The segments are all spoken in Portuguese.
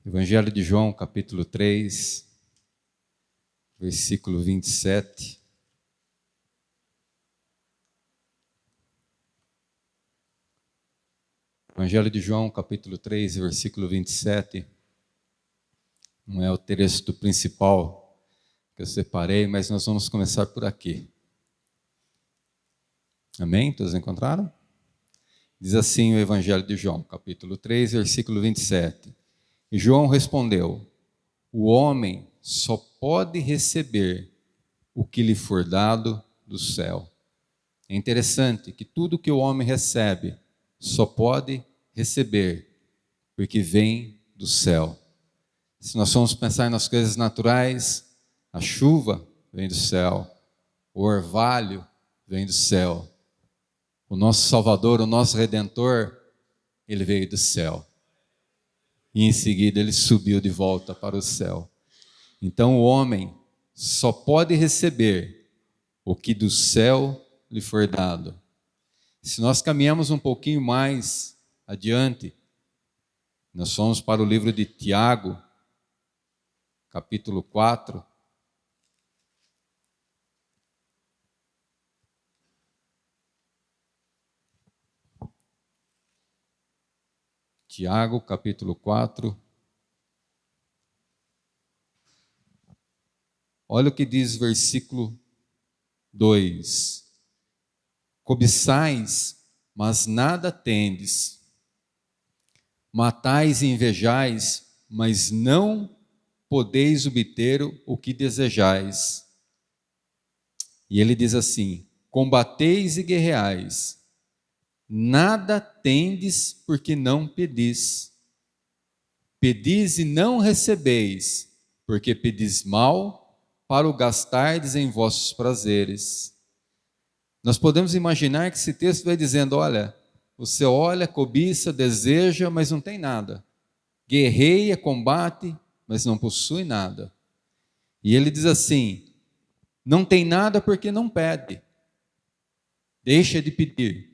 Evangelho de João, capítulo 3, versículo 27. Evangelho de João, capítulo 3, versículo 27. Não é o texto principal que eu separei, mas nós vamos começar por aqui. Amém? Todos encontraram? Diz assim o Evangelho de João, capítulo 3, versículo 27. E João respondeu: o homem só pode receber o que lhe for dado do céu. É interessante que tudo que o homem recebe só pode receber porque vem do céu. Se nós formos pensar nas coisas naturais, a chuva vem do céu, o orvalho vem do céu, o nosso Salvador, o nosso Redentor, ele veio do céu. E em seguida ele subiu de volta para o céu. Então o homem só pode receber o que do céu lhe for dado. Se nós caminhamos um pouquinho mais adiante, nós vamos para o livro de Tiago, capítulo 4. Tiago, capítulo 4. Olha o que diz o versículo 2. Cobiçais, mas nada tendes. Matais e invejais, mas não podeis obter o que desejais. E ele diz assim: combateis e guerreais, nada tendes porque não pedis. Pedis e não recebeis, porque pedis mal, para o gastardes em vossos prazeres. Nós podemos imaginar que esse texto vai dizendo: olha, você olha, cobiça, deseja, mas não tem nada. Guerreia, combate, mas não possui nada. E ele diz assim: não tem nada porque não pede. Deixa de pedir.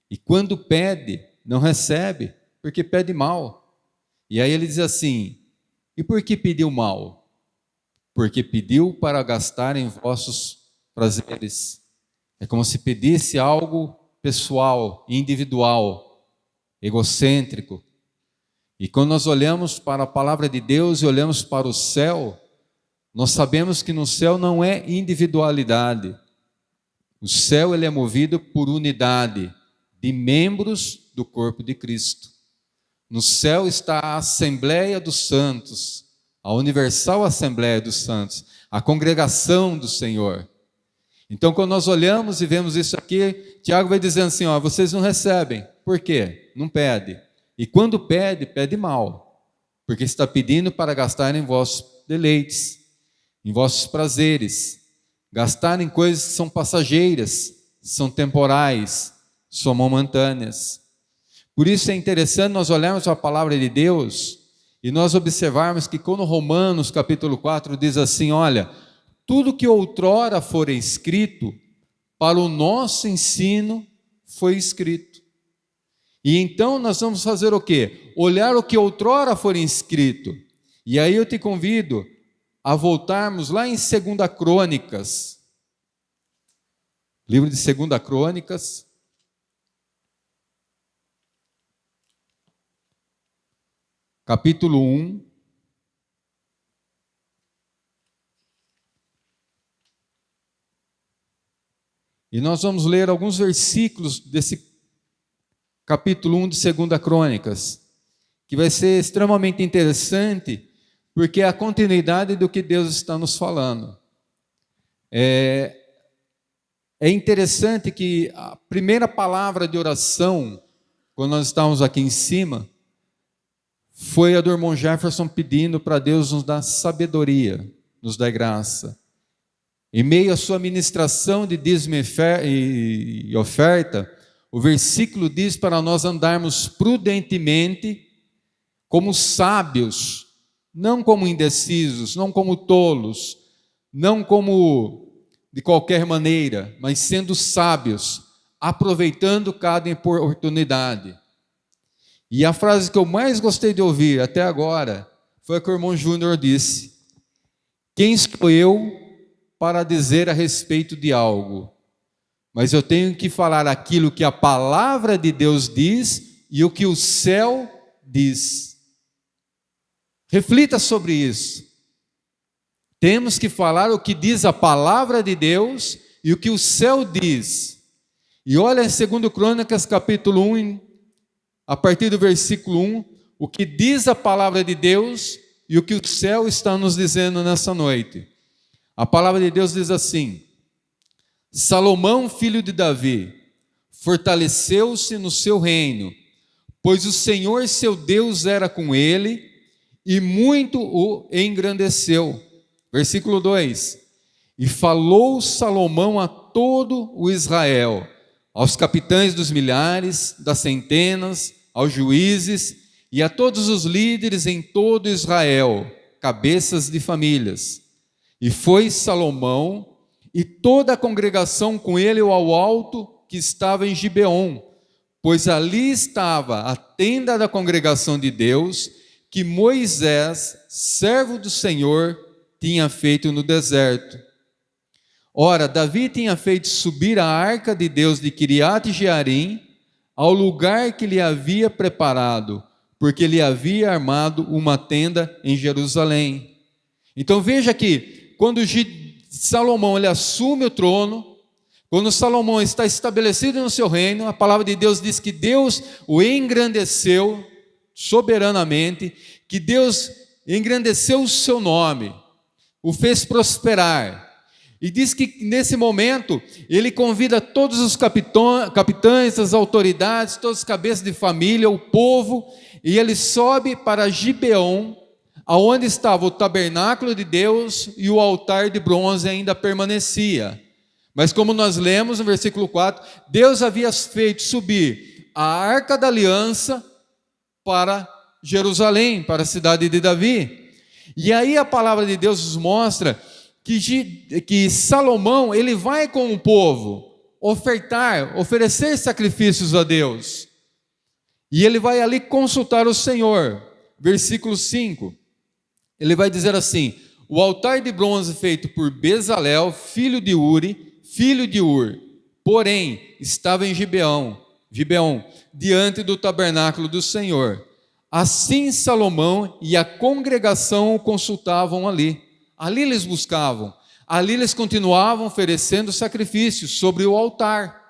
E quando pede, não recebe, porque pede mal. E aí ele diz assim: e por que pediu mal? Porque pediu para gastar em vossos prazeres. É como se pedisse algo pessoal, individual, egocêntrico. E quando nós olhamos para a palavra de Deus e olhamos para o céu, nós sabemos que no céu não é individualidade. O céu ele é movido por unidade de membros do corpo de Cristo. No céu está a Assembleia dos Santos, a Universal Assembleia dos Santos, a congregação do Senhor. Então, quando nós olhamos e vemos isso aqui, Tiago vai dizendo assim: ó, vocês não recebem. Por quê? Não pede. E quando pede, pede mal, porque está pedindo para gastar em vossos deleites, em vossos prazeres, gastar em coisas que são passageiras, são temporais, são momentâneas. Por isso é interessante nós olharmos a palavra de Deus e nós observarmos que quando Romanos capítulo 4 diz assim: olha, tudo que outrora for escrito, para o nosso ensino foi escrito. E então nós vamos fazer o quê? Olhar o que outrora for escrito. E aí eu te convido a voltarmos lá em 2 Crônicas, livro de 2 Crônicas, capítulo 1. E nós vamos ler alguns versículos desse capítulo 1 de 2 Crônicas, que vai ser extremamente interessante, porque é a continuidade do que Deus está nos falando. É interessante que a primeira palavra de oração, quando nós estávamos aqui em cima, foi a do irmão Jefferson pedindo para Deus nos dar sabedoria, nos dar graça. Em meio à sua ministração de dízimo e oferta, o versículo diz para nós andarmos prudentemente, como sábios, não como indecisos, não como tolos, não como de qualquer maneira, mas sendo sábios, aproveitando cada oportunidade. E a frase que eu mais gostei de ouvir até agora Foi o que o irmão Júnior disse. Quem sou eu para dizer a respeito de algo? Mas eu tenho que falar aquilo que a palavra de Deus diz e o que o céu diz. Reflita sobre isso. Temos que falar o que diz a palavra de Deus e o que o céu diz. E olha em 2 Crônicas capítulo 1, a partir do versículo 1, o que diz a palavra de Deus e o que o céu está nos dizendo nessa noite. A palavra de Deus diz assim: Salomão, filho de Davi, fortaleceu-se no seu reino, pois o Senhor seu Deus era com ele e muito o engrandeceu. Versículo 2: E falou Salomão a todo o Israel, aos capitães dos milhares, das centenas, aos juízes e a todos os líderes em todo Israel, cabeças de famílias. E foi Salomão e toda a congregação com ele ao alto que estava em Gibeon, pois ali estava a tenda da congregação de Deus, que Moisés, servo do Senhor, tinha feito no deserto. Ora, Davi tinha feito subir a arca de Deus de Quiriate-Jearim ao lugar que lhe havia preparado, porque ele havia armado uma tenda em Jerusalém. Então veja que quando Salomão ele assume o trono, quando Salomão está estabelecido no seu reino, a palavra de Deus diz que Deus o engrandeceu soberanamente, que Deus engrandeceu o seu nome, o fez prosperar. E diz que nesse momento ele convida todos os capitães, as autoridades, todos os cabeças de família, o povo, e ele sobe para Gibeon, aonde estava o tabernáculo de Deus e o altar de bronze ainda permanecia. Mas como nós lemos no versículo 4, Deus havia feito subir a arca da aliança para Jerusalém, para a cidade de Davi. E aí a palavra de Deus nos mostra que Salomão, ele vai com o povo oferecer sacrifícios a Deus. E ele vai ali consultar o Senhor. Versículo 5, ele vai dizer assim: o altar de bronze feito por Bezalel, filho de Uri, filho de Ur, porém estava em Gibeon, diante do tabernáculo do Senhor. Assim Salomão e a congregação o consultavam ali. Ali eles buscavam, ali eles continuavam oferecendo sacrifícios sobre o altar.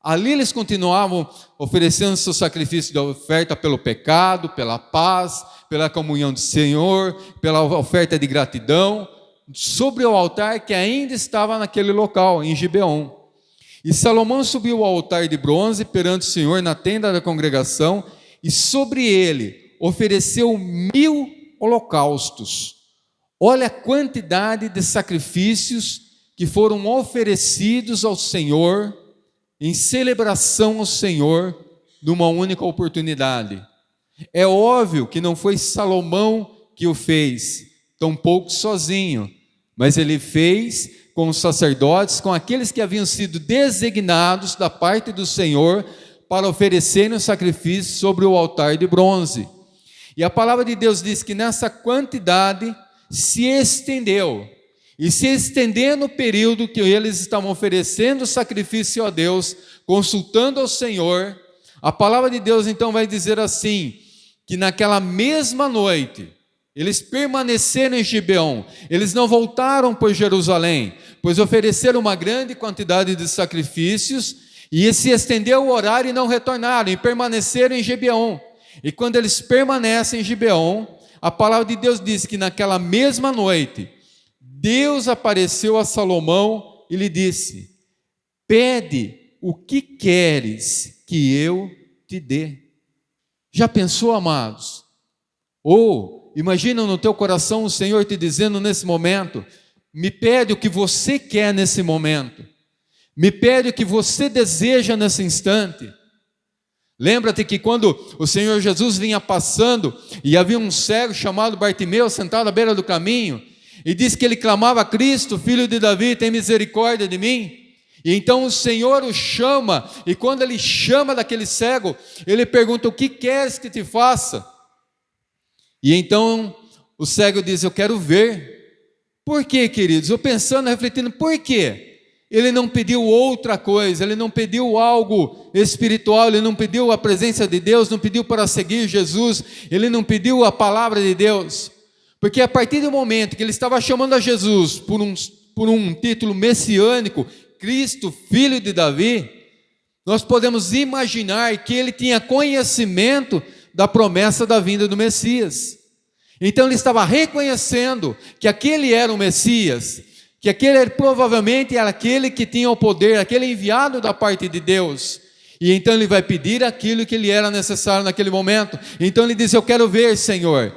Ali eles continuavam oferecendo seu sacrifício de oferta pelo pecado, pela paz, pela comunhão do Senhor, pela oferta de gratidão, sobre o altar que ainda estava naquele local, em Gibeon. E Salomão subiu ao altar de bronze perante o Senhor na tenda da congregação, e sobre ele ofereceu 1000 holocaustos. Olha a quantidade de sacrifícios que foram oferecidos ao Senhor, em celebração ao Senhor, numa única oportunidade. É óbvio que não foi Salomão que o fez, tampouco sozinho, mas ele fez com os sacerdotes, com aqueles que haviam sido designados da parte do Senhor para oferecerem o sacrifício sobre o altar de bronze. E a palavra de Deus diz que nessa quantidade se estendeu, e se estendendo no período que eles estavam oferecendo sacrifício a Deus, consultando ao Senhor, a palavra de Deus então vai dizer assim, que naquela mesma noite, eles permaneceram em Gibeon, eles não voltaram para Jerusalém, pois ofereceram uma grande quantidade de sacrifícios, e se estendeu o horário e não retornaram, e permaneceram em Gibeon. E quando eles permanecem em Gibeon, a palavra de Deus diz que naquela mesma noite, Deus apareceu a Salomão e lhe disse: pede o que queres que eu te dê. Já pensou, amados? Ou imagina no teu coração o Senhor te dizendo nesse momento: me pede o que você quer nesse momento, me pede o que você deseja nesse instante. Lembra-te que quando o Senhor Jesus vinha passando e havia um cego chamado Bartimeu sentado à beira do caminho, e disse que ele clamava a Cristo, filho de Davi, tem misericórdia de mim. E então o Senhor o chama, e quando ele chama daquele cego, ele pergunta: o que queres que te faça? E então o cego diz: eu quero ver. Por quê, queridos? Eu pensando, refletindo, por quê? Ele não pediu outra coisa, ele não pediu algo espiritual, ele não pediu a presença de Deus, não pediu para seguir Jesus, ele não pediu a palavra de Deus. Porque a partir do momento que ele estava chamando a Jesus por um título messiânico, Cristo, filho de Davi, nós podemos imaginar que ele tinha conhecimento da promessa da vinda do Messias. Então ele estava reconhecendo que aquele era o Messias, que aquele provavelmente era aquele que tinha o poder, aquele enviado da parte de Deus. E então ele vai pedir aquilo que lhe era necessário naquele momento. Então ele diz: eu quero ver, Senhor.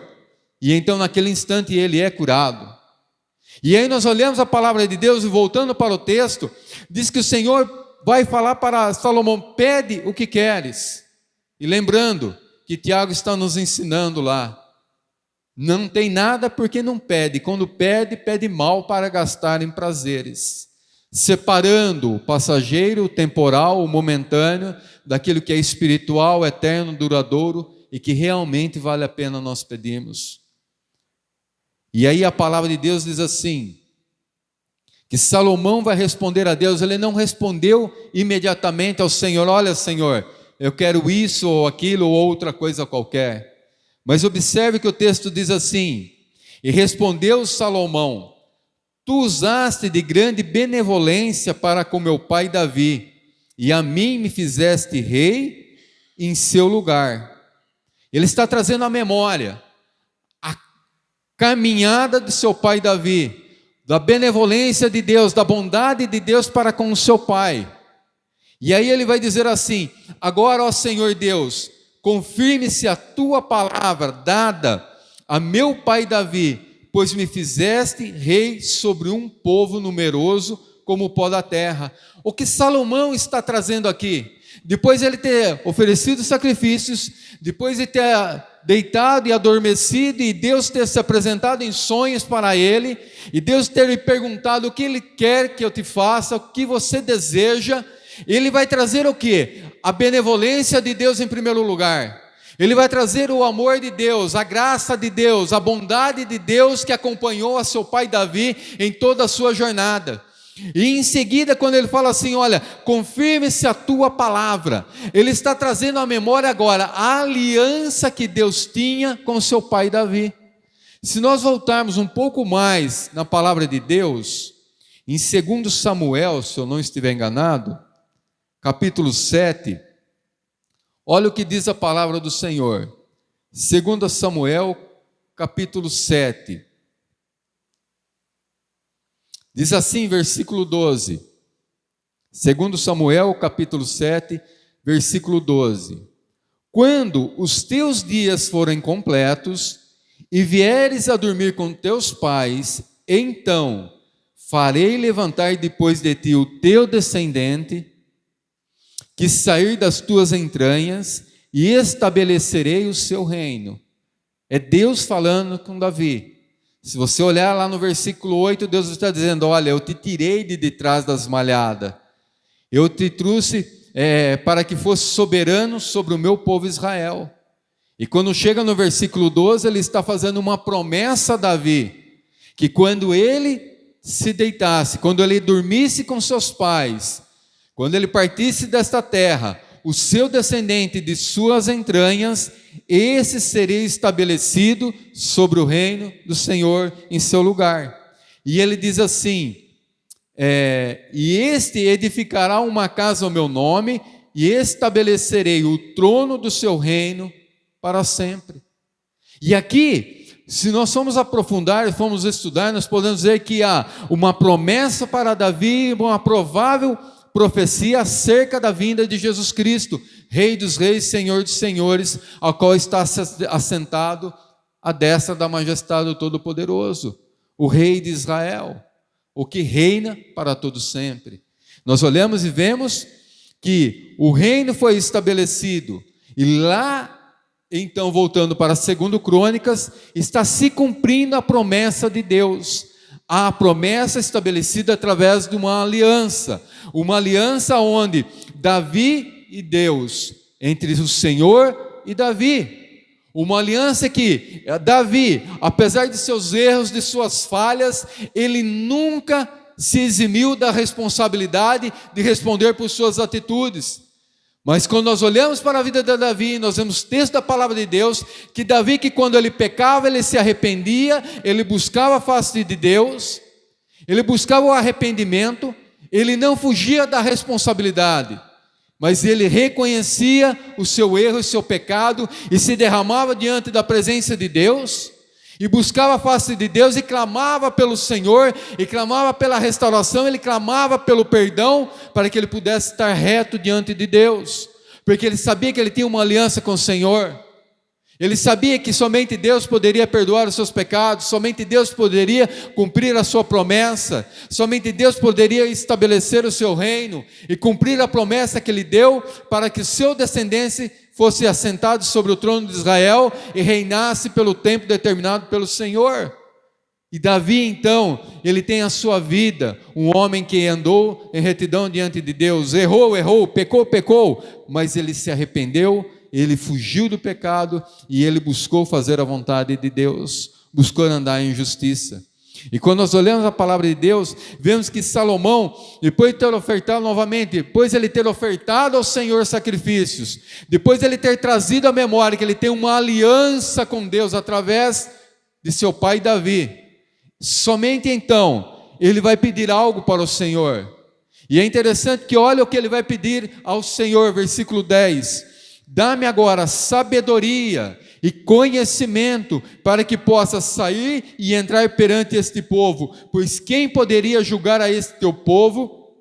E então naquele instante ele é curado. E aí nós olhamos a palavra de Deus e voltando para o texto, diz que o Senhor vai falar para Salomão: pede o que queres. E lembrando que Tiago está nos ensinando lá, não tem nada porque não pede. Quando pede, pede mal para gastar em prazeres, separando o passageiro, o temporal, o momentâneo, daquilo que é espiritual, eterno, duradouro e que realmente vale a pena nós pedirmos. E aí a palavra de Deus diz assim, que Salomão vai responder a Deus. Ele não respondeu imediatamente ao Senhor: olha, Senhor, eu quero isso ou aquilo ou outra coisa qualquer. Mas observe que o texto diz assim: e respondeu Salomão: tu usaste de grande benevolência para com meu pai Davi, e a mim me fizeste rei em seu lugar. Ele está trazendo à memória a caminhada de seu pai Davi, da benevolência de Deus, da bondade de Deus para com o seu pai. E aí ele vai dizer assim: agora, ó Senhor Deus, confirme-se a tua palavra dada a meu pai Davi, pois me fizeste rei sobre um povo numeroso como o pó da terra. O que Salomão está trazendo aqui, depois de ele ter oferecido sacrifícios, depois de ter deitado e adormecido, e Deus ter se apresentado em sonhos para ele, e Deus ter lhe perguntado o que ele quer que eu te faça, o que você deseja, ele vai trazer o quê? A benevolência de Deus em primeiro lugar. Ele vai trazer o amor de Deus, a graça de Deus, a bondade de Deus que acompanhou a seu pai Davi em toda a sua jornada. E em seguida, quando ele fala assim: olha, confirme-se a tua palavra, ele está trazendo à memória agora a aliança que Deus tinha com seu pai Davi. Se nós voltarmos um pouco mais na palavra de Deus, em 2 Samuel, se eu não estiver enganado, capítulo 7, olha o que diz a palavra do Senhor. 2 Samuel, capítulo 7. Diz assim, versículo 12. 2 Samuel, capítulo 7, versículo 12. Quando os teus dias forem completos e vieres a dormir com teus pais, então farei levantar depois de ti o teu descendente, que sair das tuas entranhas, e estabelecerei o seu reino. É Deus falando com Davi. Se você olhar lá no versículo 8, Deus está dizendo: olha, eu te tirei de detrás das malhadas, eu te trouxe para que fosse soberano sobre o meu povo Israel. E quando chega no versículo 12, ele está fazendo uma promessa a Davi, que quando ele se deitasse, quando ele dormisse com seus pais, quando ele partisse desta terra, o seu descendente de suas entranhas, esse seria estabelecido sobre o reino do Senhor em seu lugar. E ele diz assim: e este edificará uma casa ao meu nome, e estabelecerei o trono do seu reino para sempre. E aqui, se nós formos aprofundar e formos estudar, nós podemos dizer que há uma promessa para Davi, uma provável profecia acerca da vinda de Jesus Cristo, Rei dos Reis, Senhor dos Senhores, ao qual está assentado à destra da majestade do Todo-Poderoso, o Rei de Israel, o que reina para todo sempre. Nós olhamos e vemos que o reino foi estabelecido, e lá, então, voltando para 2 Crônicas, está se cumprindo a promessa de Deus, a promessa estabelecida através de uma aliança onde Davi e Deus, entre o Senhor e Davi, Uma aliança que Davi, apesar de seus erros, de suas falhas, ele nunca se eximiu da responsabilidade de responder por suas atitudes. Mas quando nós olhamos para a vida de Davi, nós vemos texto da palavra de Deus, que Davi, que quando ele pecava, ele se arrependia, ele buscava a face de Deus, ele buscava o arrependimento, ele não fugia da responsabilidade, mas ele reconhecia o seu erro e o seu pecado, e se derramava diante da presença de Deus, e buscava a face de Deus, e clamava pelo Senhor, e clamava pela restauração, ele clamava pelo perdão, para que ele pudesse estar reto diante de Deus, porque ele sabia que ele tinha uma aliança com o Senhor. Ele sabia que somente Deus poderia perdoar os seus pecados, somente Deus poderia cumprir a sua promessa, somente Deus poderia estabelecer o seu reino e cumprir a promessa que ele deu para que o seu descendente fosse assentado sobre o trono de Israel e reinasse pelo tempo determinado pelo Senhor. E Davi, então, ele tem a sua vida, um homem que andou em retidão diante de Deus, errou, pecou, mas ele se arrependeu, ele fugiu do pecado e ele buscou fazer a vontade de Deus, buscou andar em justiça. E quando nós olhamos a palavra de Deus, vemos que Salomão, depois de ter ofertado novamente, depois de ele ter ofertado ao Senhor sacrifícios, depois de ele ter trazido à memória que ele tem uma aliança com Deus através de seu pai Davi, somente então ele vai pedir algo para o Senhor. E é interessante que olha o que ele vai pedir ao Senhor, versículo 10: dá-me agora sabedoria e conhecimento, para que possa sair e entrar perante este povo, pois quem poderia julgar a este teu povo,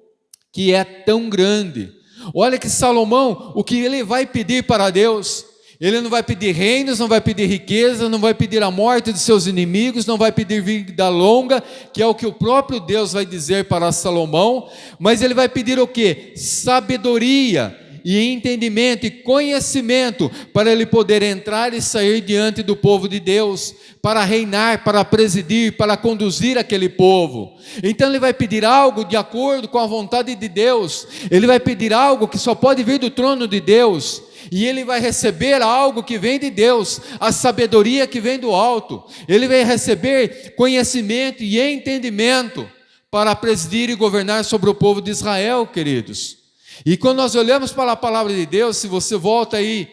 que é tão grande? Olha que Salomão, o que ele vai pedir para Deus, ele não vai pedir reinos, não vai pedir riqueza, não vai pedir a morte de seus inimigos, não vai pedir vida longa, que é o que o próprio Deus vai dizer para Salomão, mas ele vai pedir o quê? Sabedoria e entendimento e conhecimento, para ele poder entrar e sair diante do povo de Deus, para reinar, para presidir, para conduzir aquele povo. Então ele vai pedir algo de acordo com a vontade de Deus, ele vai pedir algo que só pode vir do trono de Deus, e ele vai receber algo que vem de Deus, a sabedoria que vem do alto, ele vai receber conhecimento e entendimento, para presidir e governar sobre o povo de Israel, queridos. E quando nós olhamos para a palavra de Deus, se você volta aí,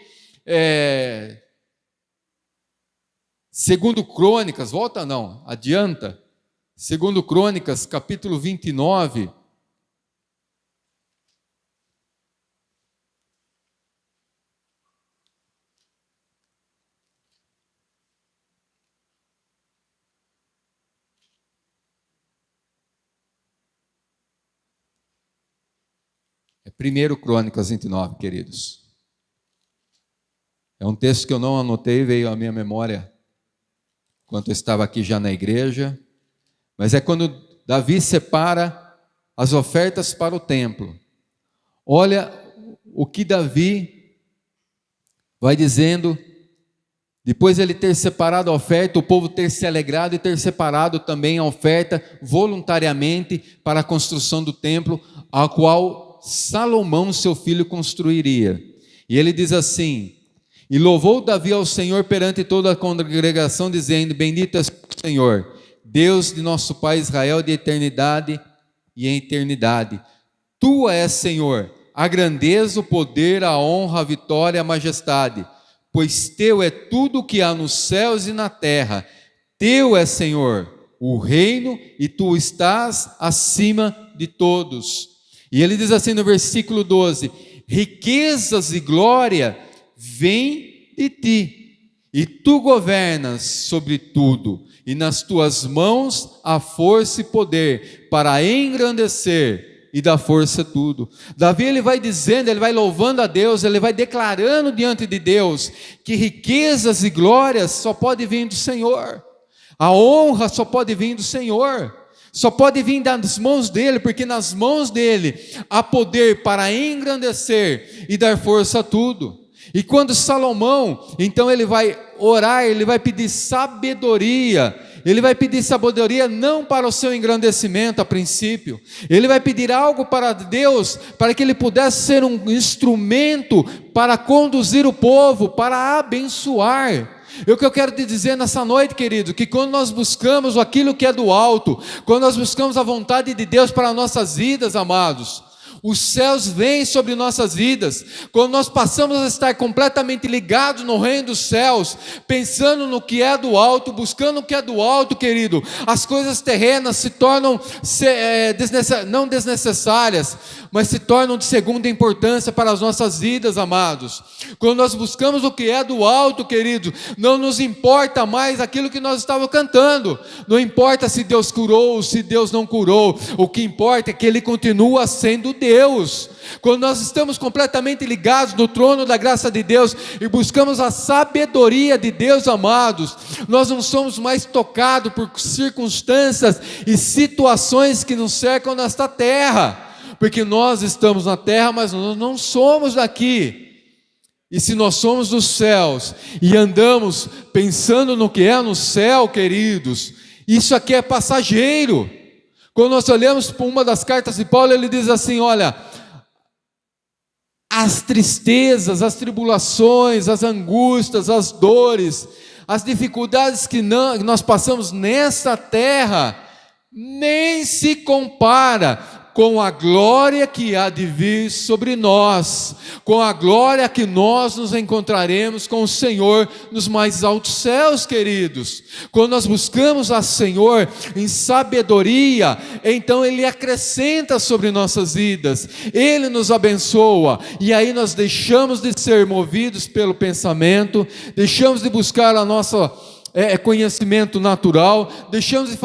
segundo Crônicas, volta não, adianta, segundo Crônicas, capítulo 29, é 1 Crônicas 29, queridos. É um texto que eu não anotei, veio à minha memória enquanto eu estava aqui já na igreja, mas é quando Davi separa as ofertas para o templo. Olha o que Davi vai dizendo, depois de ele ter separado a oferta, o povo ter se alegrado e ter separado também a oferta voluntariamente para a construção do templo, a qual Salomão, seu filho, construiria. E ele diz assim: e louvou Davi ao Senhor perante toda a congregação, dizendo: bendito és o Senhor, Deus de nosso pai Israel, de eternidade e em eternidade. Tua és, Senhor, a grandeza, o poder, a honra, a vitória, a majestade, pois teu é tudo o que há nos céus e na terra. Teu é, Senhor, o reino, e tu estás acima de todos. E ele diz assim no versículo 12: riquezas e glória vêm de ti, e tu governas sobre tudo, e nas tuas mãos há força e poder para engrandecer e dar força a tudo. Davi, ele vai dizendo, ele vai louvando a Deus, ele vai declarando diante de Deus que riquezas e glórias só pode vir do Senhor, a honra só pode vir do Senhor, só pode vir das mãos dele, porque nas mãos dele há poder para engrandecer e dar força a tudo. E quando Salomão, então ele vai orar, ele vai pedir sabedoria, ele vai pedir sabedoria não para o seu engrandecimento a princípio, ele vai pedir algo para Deus, para que ele pudesse ser um instrumento para conduzir o povo, para abençoar. E o que eu quero te dizer nessa noite, querido, que quando nós buscamos aquilo que é do alto, quando nós buscamos a vontade de Deus para nossas vidas, amados, os céus vêm sobre nossas vidas. Quando nós passamos a estar completamente ligados no reino dos céus, pensando no que é do alto, buscando o que é do alto, querido, as coisas terrenas se tornam não desnecessárias, mas se tornam de segunda importância para as nossas vidas, amados. Quando nós buscamos o que é do alto, querido, não nos importa mais aquilo que nós estávamos cantando, não importa se Deus curou ou se Deus não curou, o que importa é que Ele continua sendo Deus. Quando nós estamos completamente ligados no trono da graça de Deus e buscamos a sabedoria de Deus, amados, nós não somos mais tocados por circunstâncias e situações que nos cercam nesta terra, porque nós estamos na terra, mas nós não somos daqui. E se nós somos dos céus e andamos pensando no que é no céu, queridos, isso aqui é passageiro. Quando nós olhamos para uma das cartas de Paulo, ele diz assim: olha, as tristezas, as tribulações, as angústias, as dores, as dificuldades que nós passamos nessa terra, nem se compara com a glória que há de vir sobre nós, com a glória que nós nos encontraremos com o Senhor nos mais altos céus, queridos. Quando nós buscamos a Senhor em sabedoria, então Ele acrescenta sobre nossas vidas, Ele nos abençoa, e aí nós deixamos de ser movidos pelo pensamento, deixamos de buscar a nossa conhecimento natural, deixamos de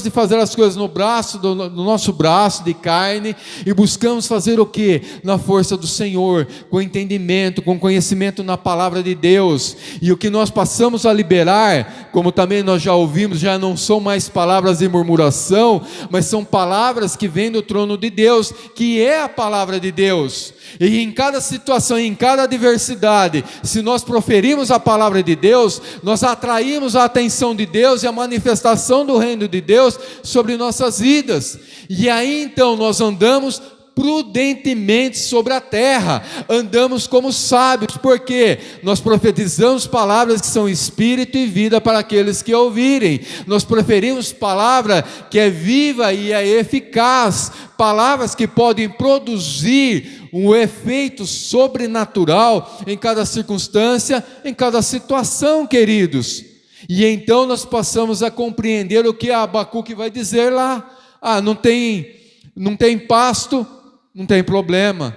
fazer as coisas no nosso braço de carne, e buscamos fazer o que? Na força do Senhor, com entendimento, com conhecimento na palavra de Deus. E o que nós passamos a liberar, como também nós já ouvimos, já não são mais palavras de murmuração, mas são palavras que vêm do trono de Deus, que é a palavra de Deus. E em cada situação, em cada adversidade, se nós proferimos a palavra de Deus, nós atraímos a atenção de Deus e a manifestação do reino de Deus sobre nossas vidas. E aí então nós andamos prudentemente sobre a terra, andamos como sábios, porque nós profetizamos palavras que são espírito e vida para aqueles que ouvirem. Nós proferimos palavra que é viva e é eficaz, palavras que podem produzir um efeito sobrenatural em cada circunstância, em cada situação, queridos. E então nós passamos a compreender o que Abacuque vai dizer lá. Não tem pasto, não tem problema.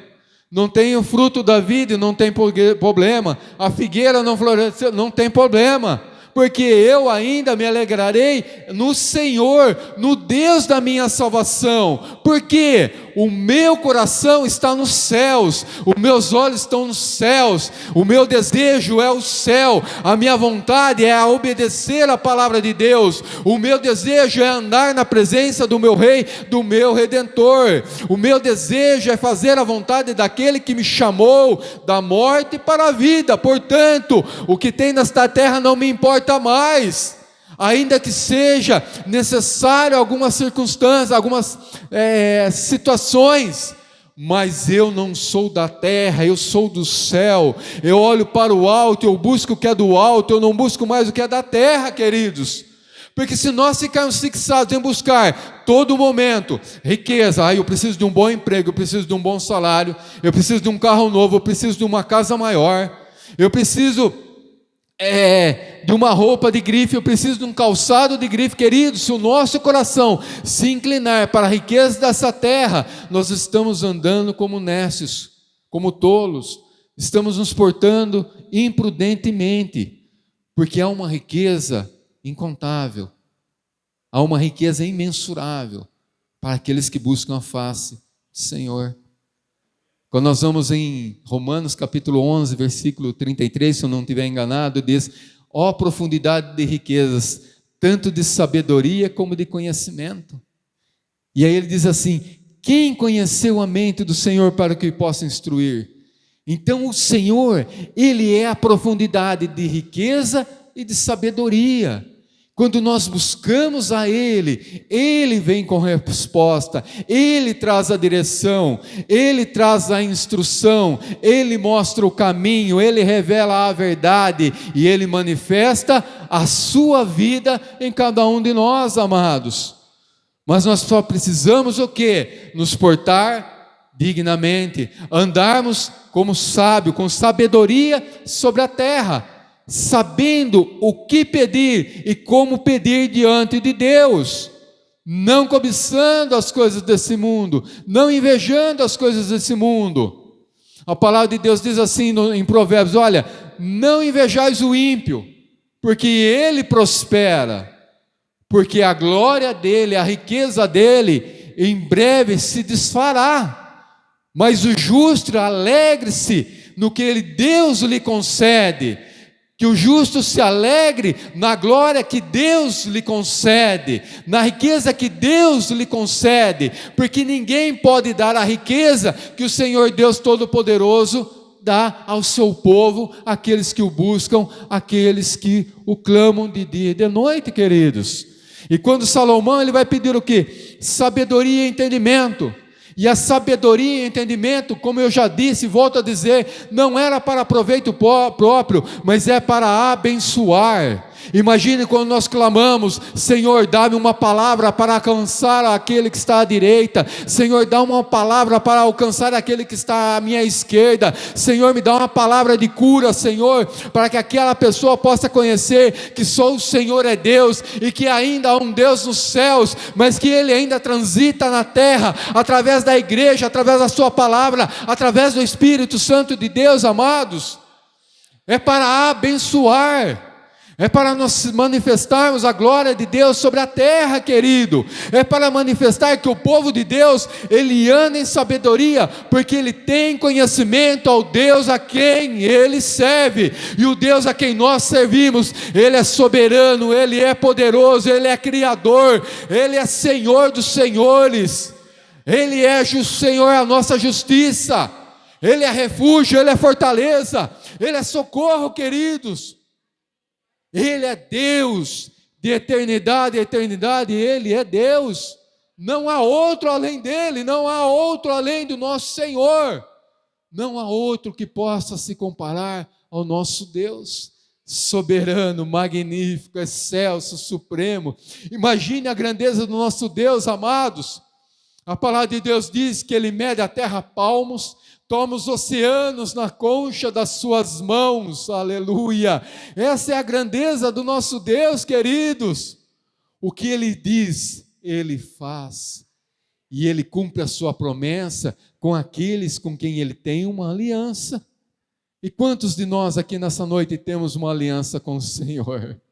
Não tem o fruto da vida, não tem problema. A figueira não floresceu, não tem problema. Porque eu ainda me alegrarei no Senhor, no Deus da minha salvação, porque o meu coração está nos céus, os meus olhos estão nos céus, o meu desejo é o céu, a minha vontade é obedecer a palavra de Deus, o meu desejo é andar na presença do meu Rei, do meu Redentor, o meu desejo é fazer a vontade daquele que me chamou da morte para a vida. Portanto, o que tem nesta terra não me importa mais, ainda que seja necessário algumas circunstâncias, algumas situações, mas eu não sou da terra, eu sou do céu. Eu olho para o alto, eu busco o que é do alto, eu não busco mais o que é da terra, queridos. Porque se nós ficarmos fixados em buscar todo momento riqueza, eu preciso de um bom emprego, eu preciso de um bom salário, eu preciso de um carro novo, eu preciso de uma casa maior, eu preciso de uma roupa de grife, eu preciso de um calçado de grife, querido. Se o nosso coração se inclinar para a riqueza dessa terra, nós estamos andando como nécios, como tolos, estamos nos portando imprudentemente, porque há uma riqueza incontável, há uma riqueza imensurável para aqueles que buscam a face do Senhor. Quando nós vamos em Romanos capítulo 11, versículo 33, se eu não estiver enganado, diz: ó profundidade de riquezas, tanto de sabedoria como de conhecimento. E aí ele diz assim: quem conheceu a mente do Senhor para que possa instruir? Então o Senhor, Ele é a profundidade de riqueza e de sabedoria. Quando nós buscamos a Ele, Ele vem com resposta, Ele traz a direção, Ele traz a instrução, Ele mostra o caminho, Ele revela a verdade e Ele manifesta a sua vida em cada um de nós, amados. Mas nós só precisamos o quê? Nos portar dignamente, andarmos como sábio, com sabedoria sobre a terra, sabendo o que pedir e como pedir diante de Deus, não cobiçando as coisas desse mundo, não invejando as coisas desse mundo. A palavra de Deus diz assim em Provérbios: olha, não invejais o ímpio, porque ele prospera, porque a glória dele, a riqueza dele, em breve se desfará, mas o justo alegre-se no que Deus lhe concede. Que o justo se alegre na glória que Deus lhe concede, na riqueza que Deus lhe concede, porque ninguém pode dar a riqueza que o Senhor Deus Todo-Poderoso dá ao seu povo, aqueles que o buscam, aqueles que o clamam de dia e de noite, queridos. E quando Salomão, ele vai pedir o quê? Sabedoria e entendimento. E a sabedoria e entendimento, como eu já disse, volto a dizer, não era para proveito próprio, mas é para abençoar. Imagine quando nós clamamos: Senhor, dá-me uma palavra para alcançar aquele que está à direita, Senhor, dá uma palavra para alcançar aquele que está à minha esquerda, Senhor, me dá uma palavra de cura, Senhor, para que aquela pessoa possa conhecer que só o Senhor é Deus, e que ainda há um Deus nos céus, mas que Ele ainda transita na terra, através da igreja, através da sua palavra, através do Espírito Santo de Deus, amados. É para abençoar, é para nós manifestarmos a glória de Deus sobre a terra, querido. É para manifestar que o povo de Deus, ele anda em sabedoria, porque ele tem conhecimento ao Deus a quem ele serve. E o Deus a quem nós servimos, ele é soberano, ele é poderoso, ele é criador, ele é Senhor dos senhores, ele é o Senhor, a nossa justiça, ele é refúgio, ele é fortaleza, ele é socorro, queridos. Ele é Deus, de eternidade a eternidade, Ele é Deus, não há outro além dEle, não há outro além do nosso Senhor, não há outro que possa se comparar ao nosso Deus, soberano, magnífico, excelso, supremo. Imagine a grandeza do nosso Deus, amados. A palavra de Deus diz que Ele mede a terra a palmos, toma os oceanos na concha das suas mãos, aleluia. Essa é a grandeza do nosso Deus, queridos. O que Ele diz, Ele faz, e Ele cumpre a sua promessa com aqueles com quem Ele tem uma aliança. E quantos de nós aqui nessa noite temos uma aliança com o Senhor?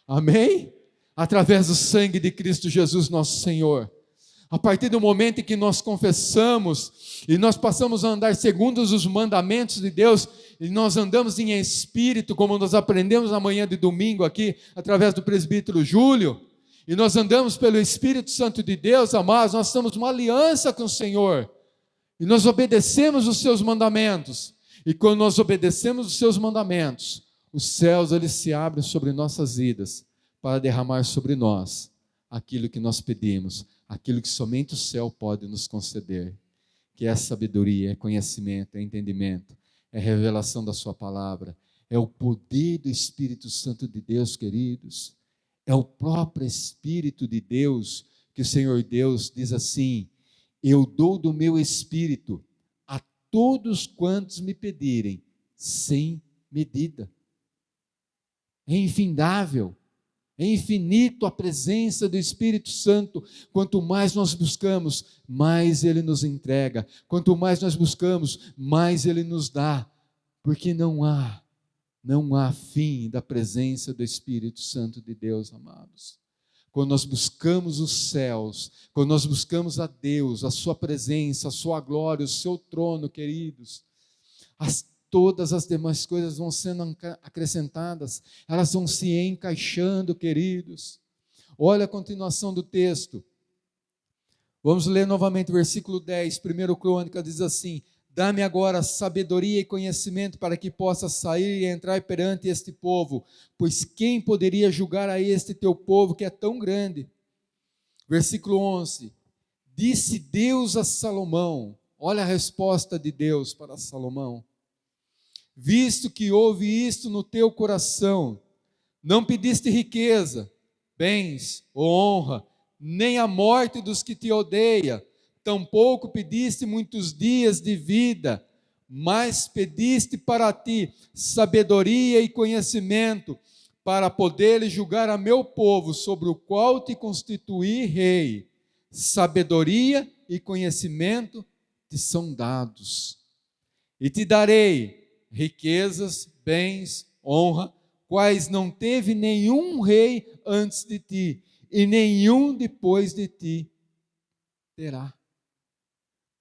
Amém? Através do sangue de Cristo Jesus, nosso Senhor. A partir do momento em que nós confessamos e nós passamos a andar segundo os mandamentos de Deus, e nós andamos em espírito, como nós aprendemos na manhã de domingo aqui, através do presbítero Júlio, e nós andamos pelo Espírito Santo de Deus, amados, nós temos uma aliança com o Senhor, e nós obedecemos os seus mandamentos, e quando nós obedecemos os seus mandamentos, os céus eles se abrem sobre nossas vidas, para derramar sobre nós aquilo que nós pedimos, aquilo que somente o céu pode nos conceder, que é sabedoria, é conhecimento, é entendimento, é revelação da sua palavra, é o poder do Espírito Santo de Deus, queridos, é o próprio Espírito de Deus, que o Senhor Deus diz assim: eu dou do meu Espírito a todos quantos me pedirem, sem medida. É infindável. É infinito a presença do Espírito Santo. Quanto mais nós buscamos, mais Ele nos entrega. Quanto mais nós buscamos, mais Ele nos dá. Porque não há fim da presença do Espírito Santo de Deus, amados. Quando nós buscamos os céus, quando nós buscamos a Deus, a sua presença, a sua glória, o seu trono, queridos, todas as demais coisas vão sendo acrescentadas, elas vão se encaixando, queridos. Olha a continuação do texto. Vamos ler novamente o versículo 10, 1 Crônica diz assim: Dá-me agora sabedoria e conhecimento para que possa sair e entrar perante este povo, pois quem poderia julgar a este teu povo que é tão grande? Versículo 11, disse Deus a Salomão, olha a resposta de Deus para Salomão: visto que houve isto no teu coração, não pediste riqueza, bens ou honra, nem a morte dos que te odeiam, tampouco pediste muitos dias de vida, mas pediste para ti sabedoria e conhecimento, para poderes julgar a meu povo, sobre o qual te constituí rei. Sabedoria e conhecimento te são dados. E te darei riquezas, bens, honra, quais não teve nenhum rei antes de ti, e nenhum depois de ti terá.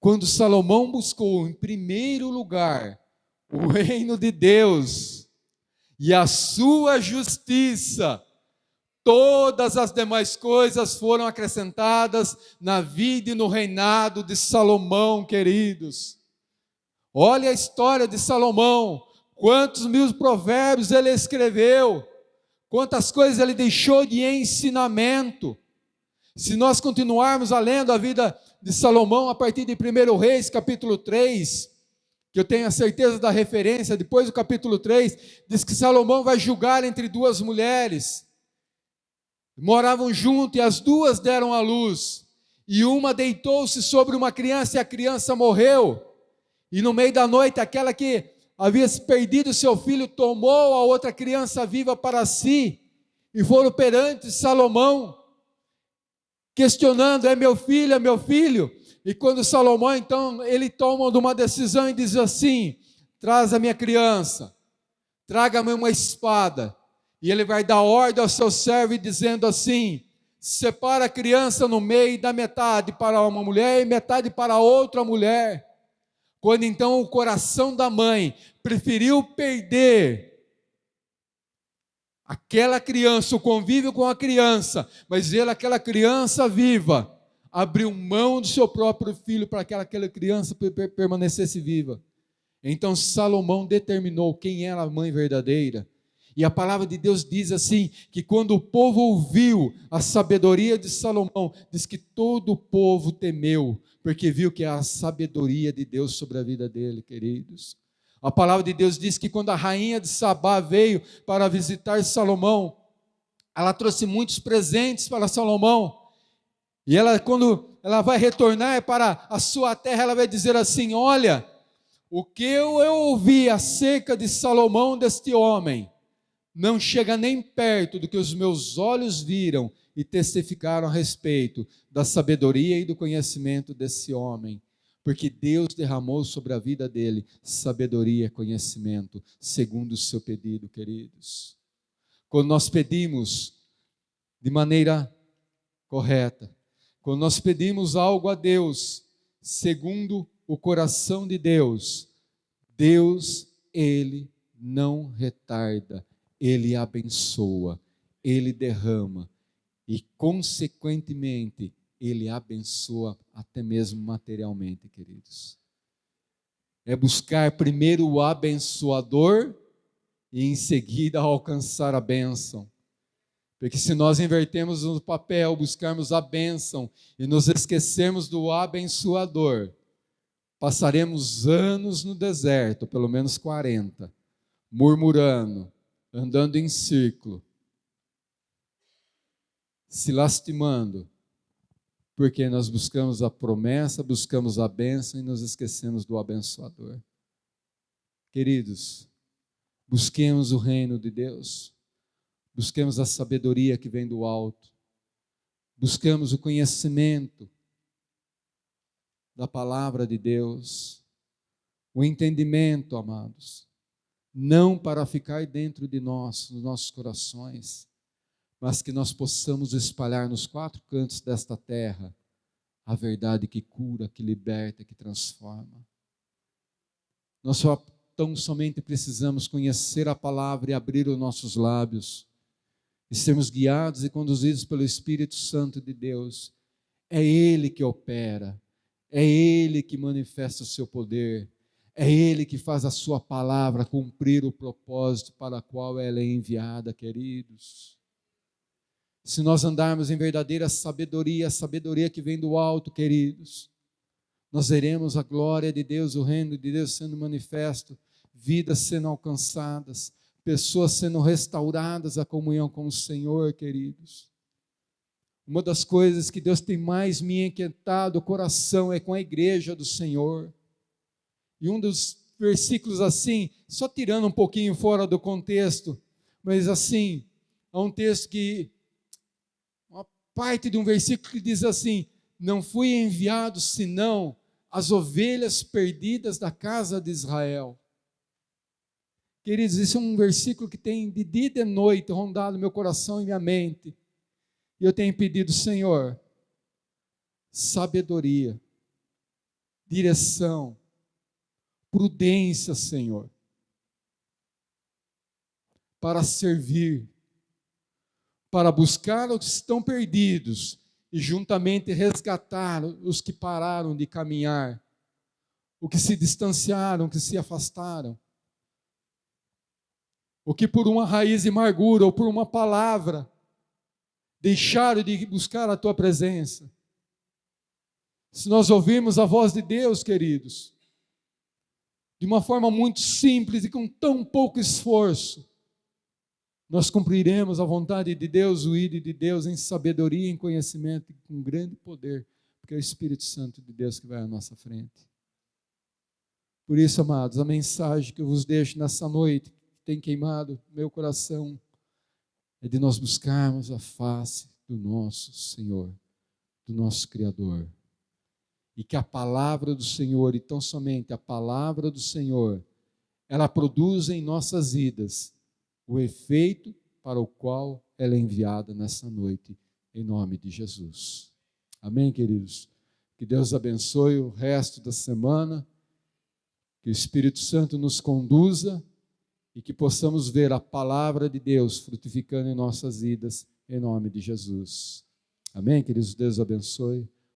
Quando Salomão buscou em primeiro lugar o reino de Deus e a sua justiça, todas as demais coisas foram acrescentadas na vida e no reinado de Salomão, queridos. Olha a história de Salomão, quantos mil provérbios ele escreveu, quantas coisas ele deixou de ensinamento. Se nós continuarmos lendo a vida de Salomão a partir de 1 Reis, capítulo 3, que eu tenho a certeza da referência, depois do capítulo 3, diz que Salomão vai julgar entre duas mulheres, moravam junto e as duas deram à luz, e uma deitou-se sobre uma criança e a criança morreu, e no meio da noite aquela que havia perdido seu filho tomou a outra criança viva para si, e foram perante Salomão, questionando, é meu filho, é meu filho? E quando Salomão, então, ele toma uma decisão e diz assim, traz a minha criança, traga-me uma espada, e ele vai dar ordem ao seu servo, dizendo assim, separa a criança no meio e dá metade para uma mulher e metade para outra mulher. Quando então o coração da mãe preferiu perder aquela criança, o convívio com a criança, mas ver aquela criança viva, abriu mão do seu próprio filho para que aquela criança permanecesse viva. Então Salomão determinou quem era a mãe verdadeira. E a palavra de Deus diz assim, que quando o povo ouviu a sabedoria de Salomão, diz que todo o povo temeu, porque viu que a sabedoria de Deus sobre a vida dele, queridos. A palavra de Deus diz que quando a rainha de Sabá veio para visitar Salomão, ela trouxe muitos presentes para Salomão, e ela, quando ela vai retornar para a sua terra, ela vai dizer assim, olha, o que eu ouvi acerca de Salomão, deste homem, não chega nem perto do que os meus olhos viram e testificaram a respeito da sabedoria e do conhecimento desse homem. Porque Deus derramou sobre a vida dele sabedoria e conhecimento, segundo o seu pedido, queridos. Quando nós pedimos de maneira correta, quando nós pedimos algo a Deus, segundo o coração de Deus, Deus, Ele não retarda, Ele abençoa, Ele derrama e, consequentemente, Ele abençoa até mesmo materialmente, queridos. É buscar primeiro o abençoador e em seguida alcançar a bênção. Porque se nós invertermos o papel, buscarmos a bênção e nos esquecermos do abençoador, passaremos anos no deserto, pelo menos 40, murmurando, andando em círculo, se lastimando, porque nós buscamos a promessa, buscamos a bênção e nos esquecemos do abençoador. Queridos, busquemos o reino de Deus, busquemos a sabedoria que vem do alto, buscamos o conhecimento da palavra de Deus, o entendimento, amados, não para ficar dentro de nós, nos nossos corações, mas que nós possamos espalhar nos 4 cantos desta terra a verdade que cura, que liberta, que transforma. Nós só tão somente precisamos conhecer a palavra e abrir os nossos lábios e sermos guiados e conduzidos pelo Espírito Santo de Deus. É Ele que opera, é Ele que manifesta o seu poder, É Ele que faz a sua palavra cumprir o propósito para o qual ela é enviada, queridos. Se nós andarmos em verdadeira sabedoria, a sabedoria que vem do alto, queridos, nós veremos a glória de Deus, o reino de Deus sendo manifesto, vidas sendo alcançadas, pessoas sendo restauradas à comunhão com o Senhor, queridos. Uma das coisas que Deus tem mais me inquietado o coração é com a igreja do Senhor. E um dos versículos assim, só tirando um pouquinho fora do contexto, mas assim, há um texto que, uma parte de um versículo que diz assim: não fui enviado senão as ovelhas perdidas da casa de Israel. Queridos, esse é um versículo que tem de dia e de noite rondado meu coração e minha mente. E eu tenho pedido, Senhor, sabedoria, direção, prudência, Senhor, para servir, para buscar os que estão perdidos e juntamente resgatar os que pararam de caminhar, os que se distanciaram, os que se afastaram, o que por uma raiz de amargura ou por uma palavra deixaram de buscar a Tua presença. Se nós ouvirmos a voz de Deus, queridos, de uma forma muito simples e com tão pouco esforço, nós cumpriremos a vontade de Deus, o ídolo de Deus em sabedoria, em conhecimento e com grande poder, porque é o Espírito Santo de Deus que vai à nossa frente. Por isso, amados, a mensagem que eu vos deixo nessa noite, que tem queimado meu coração, é de nós buscarmos a face do nosso Senhor, do nosso Criador. E que a palavra do Senhor, e tão somente a palavra do Senhor, ela produza em nossas vidas o efeito para o qual ela é enviada nessa noite, em nome de Jesus. Amém, queridos? Que Deus abençoe o resto da semana, que o Espírito Santo nos conduza e que possamos ver a palavra de Deus frutificando em nossas vidas, em nome de Jesus. Amém, queridos? Deus abençoe.